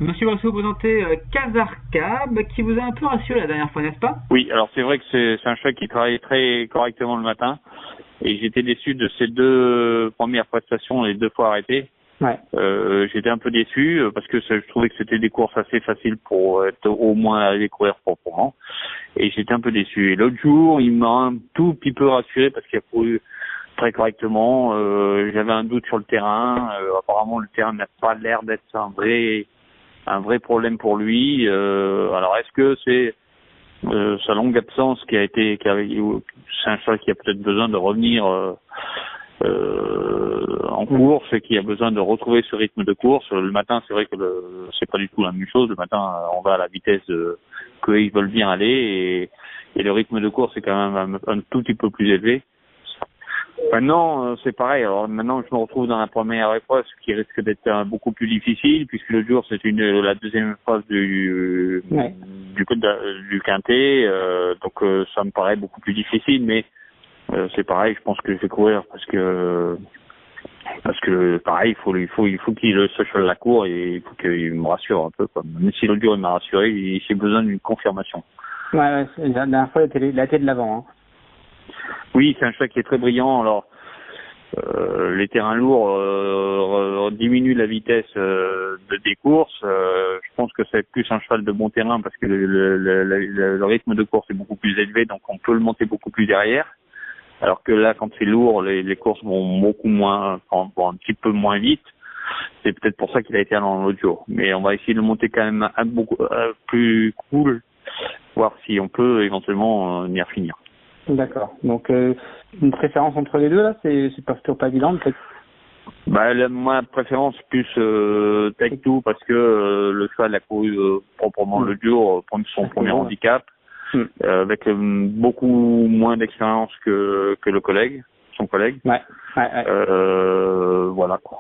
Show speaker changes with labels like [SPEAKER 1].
[SPEAKER 1] Monsieur va vous présenter Kazarkab, qui vous a un peu rassuré la dernière fois, n'est-ce pas?
[SPEAKER 2] Oui, alors c'est vrai que c'est un cheval qui travaille très correctement le matin. Et j'étais déçu de ces deux premières prestations, les deux fois arrêtées.
[SPEAKER 1] Ouais.
[SPEAKER 2] J'étais un peu déçu parce que je trouvais que c'était des courses assez faciles pour être au moins aller courir proprement. Et j'étais un peu déçu. Et l'autre jour, il m'a un tout petit peu rassuré parce qu'il a couru très correctement. J'avais un doute sur le terrain. Apparemment, le terrain n'a pas l'air d'être un vrai problème pour lui. Alors, est-ce que c'est sa longue absence c'est un cheval qui a peut-être besoin de revenir en course et qui a besoin de retrouver ce rythme de course. Le matin, c'est vrai que c'est pas du tout la même chose. Le matin, on va à la vitesse qu'ils veulent bien aller et le rythme de course est quand même un tout petit peu plus élevé. Maintenant, c'est pareil. Alors maintenant, je me retrouve dans la première épreuve, ce qui risque d'être beaucoup plus difficile, puisque le jour c'est la deuxième épreuve du quintet. Donc ça me paraît beaucoup plus difficile, mais c'est pareil. Je pense que je vais courir parce que pareil, il faut qu'il se cheval la cour et il faut qu'il me rassure un peu. Même si l'autre jour il m'a rassuré, j'ai besoin d'une confirmation.
[SPEAKER 1] Ouais, la dernière fois, la tête de l'avant. Hein.
[SPEAKER 2] Oui, c'est un cheval qui est très brillant. Alors, les terrains lourds diminuent la vitesse des courses. Je pense que c'est plus un cheval de bon terrain parce que le rythme de course est beaucoup plus élevé, donc on peut le monter beaucoup plus derrière. Alors que là, quand c'est lourd, les courses vont beaucoup moins, vont un petit peu moins vite. C'est peut-être pour ça qu'il a été allant l'autre jour. Mais on va essayer de le monter quand même beaucoup plus cool, voir si on peut éventuellement venir finir.
[SPEAKER 1] D'accord. Donc, une préférence entre les deux, là, c'est toujours pas évident, peut-être.
[SPEAKER 2] Ma préférence plus Take Two parce que le cheval a couru proprement le jour pour son premier handicap, avec beaucoup moins d'expérience que son collègue.
[SPEAKER 1] Ouais.
[SPEAKER 2] Voilà quoi.